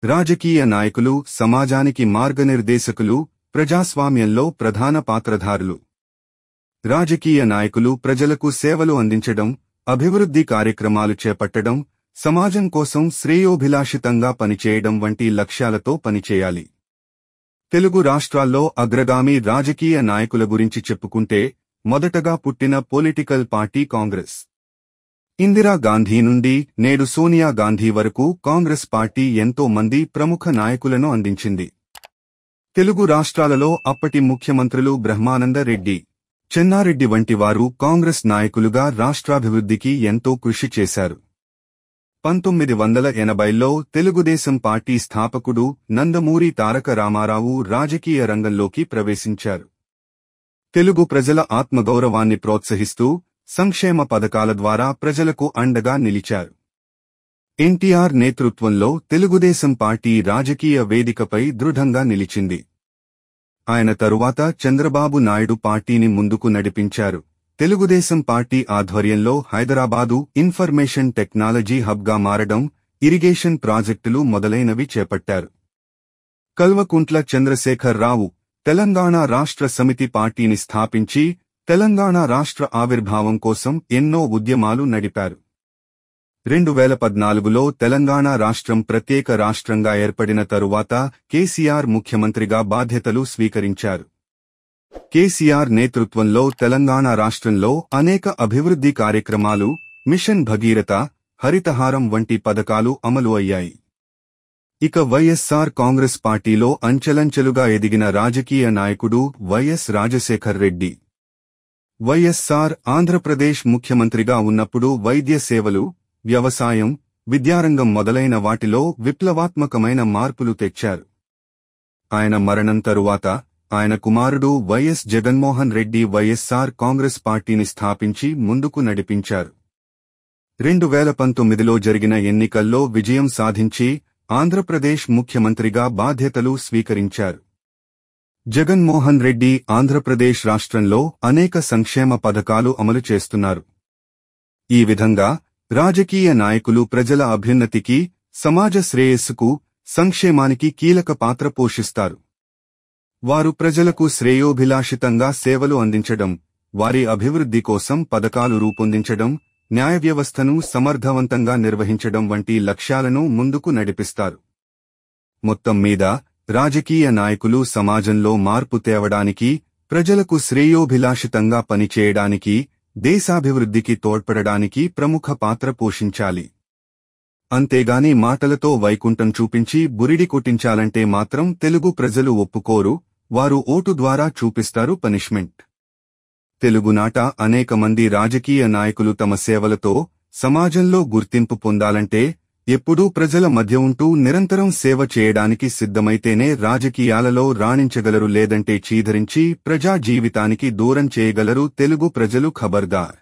రాజకీయ నాయకులు సమాజానికి మార్గనిర్దేశకులు, ప్రజాస్వామ్యంలో ప్రధాన పాత్రధారులు. రాజకీయ నాయకులు ప్రజలకు సేవలు అందించడం, అభివృద్ధి కార్యక్రమాలు చేపట్టడం, సమాజం కోసం శ్రేయోభిలాషితంగా పనిచేయడం వంటి లక్ష్యాలతో పనిచేయాలి. తెలుగు రాష్ట్రాల్లో అగ్రగామి రాజకీయ నాయకుల గురించి చెప్పుకుంటే మొదటగా పుట్టిన పొలిటికల్ పార్టీ కాంగ్రెస్. ఇందిరా గాంధీ నుండి నేడు సోనియా గాంధీ వరకు కాంగ్రెస్ పార్టీ ఎంతో మంది ప్రముఖ నాయకులను అందించింది. తెలుగు రాష్ట్రాలలో అప్పటి ముఖ్యమంత్రులు బ్రహ్మానంద రెడ్డి, చెన్నారెడ్డి వంటి వారు కాంగ్రెస్ నాయకులుగా రాష్ట్రాభివృద్ధికి ఎంతో కృషి చేశారు. 1980లో తెలుగుదేశం పార్టీ స్థాపకుడు నందమూరి తారక రామారావు రాజకీయ రంగంలోకి ప్రవేశించారు. తెలుగు ప్రజల ఆత్మగౌరవాన్ని ప్రోత్సహిస్తూ సంక్షేమ పథకాల ద్వారా ప్రజలకు అండగా నిలిచారు. ఎన్టీఆర్ నేతృత్వంలో తెలుగుదేశం పార్టీ రాజకీయ వేదికపై దృఢంగా నిలిచింది. ఆయన తరువాత చంద్రబాబు నాయుడు పార్టీని ముందుకు నడిపించారు. తెలుగుదేశం పార్టీ ఆధ్వర్యంలో హైదరాబాదు ఇన్ఫర్మేషన్ టెక్నాలజీ హబ్గా మారడం, ఇరిగేషన్ ప్రాజెక్టులు మొదలైనవి చేపట్టారు. కల్వకుంట్ల చంద్రశేఖర్ రావు తెలంగాణ రాష్ట్ర సమితి పార్టీని స్థాపించి తెలంగాణ రాష్ట్ర ఆవిర్భావం కోసం ఎన్నో ఉద్యమాలు నడిపారు. 2014లో తెలంగాణ రాష్ట్రం ప్రత్యేక రాష్ట్రంగా ఏర్పడిన తరువాత కేసీఆర్ ముఖ్యమంత్రిగా బాధ్యతలు స్వీకరించారు. కేసీఆర్ నేతృత్వంలో తెలంగాణ రాష్ట్రంలో అనేక అభివృద్ధి కార్యక్రమాలు, మిషన్ భగీరథ, హరితహారం వంటి పథకాలు అమలు అయ్యాయి. ఇక వైఎస్ఆర్ కాంగ్రెస్ పార్టీలో అంచెలంచెలుగా ఎదిగిన రాజకీయ నాయకుడు వైఎస్ రాజశేఖర్ రెడ్డి. వైఎస్ఆర్ ఆంధ్రప్రదేశ్ ముఖ్యమంత్రిగా ఉన్నప్పుడు వైద్య సేవలు, వ్యవసాయం, విద్యారంగం మొదలైన వాటిలో విప్లవాత్మకమైన మార్పులు తెచ్చారు. ఆయన మరణం తరువాత ఆయన కుమారుడు వైఎస్ జగన్మోహన్ రెడ్డి వైఎస్ఆర్ కాంగ్రెస్ పార్టీని స్థాపించి ముందుకు నడిపించారు. 2019లో జరిగిన ఎన్నికల్లో విజయం సాధించి ఆంధ్రప్రదేశ్ ముఖ్యమంత్రిగా బాధ్యతలు స్వీకరించారు. జగన్మోహన్ రెడ్డి ఆంధ్రప్రదేశ్ రాష్ట్రంలో అనేక సంక్షేమ పథకాలు అమలు చేస్తున్నారు. ఈ విధంగా రాజకీయ నాయకులు ప్రజల అభ్యున్నతికి, సమాజ శ్రేయస్సుకు, సంక్షేమానికి కీలక పాత్ర పోషిస్తారు. వారు ప్రజలకు శ్రేయోభిలాషితంగా సేవలు అందించడం, వారి అభివృద్ధి కోసం పథకాలు రూపొందించడం, న్యాయ వ్యవస్థను సమర్థవంతంగా నిర్వహించడం వంటి లక్ష్యాలను ముందుకు నడిపిస్తారు. మొత్తం మీద రాజకీయ నాయకులు సమాజంలో మార్పు తేవడానికి, ప్రజలకు శ్రేయోభిలాషితంగా పనిచేయడానికి, దేశాభివృద్ధికి తోడ్పడడానికి ప్రముఖ పాత్ర పోషించాలి. అంతేగాని మాటలతో వైకుంఠం చూపించి బురిడి కొట్టించాలంటే మాత్రం తెలుగు ప్రజలు ఒప్పుకోరు. వారు ఓటు ద్వారా చూపిస్తారు పనిష్మెంట్. తెలుగునాట అనేక మంది రాజకీయ నాయకులు తమ సేవలతో సమాజంలో గుర్తింపు పొందాలంటే ఎప్పుడూ ప్రజల మధ్య ఉంటూ నిరంతరం సేవ చేయడానికి సిద్ధమైతేనే రాజకీయాలలో రాణించగలరు. లేదంటే చీదరించి ప్రజా జీవితానికి దూరం చేయగలరు. తెలుగు ప్రజలు ఖబర్దార్.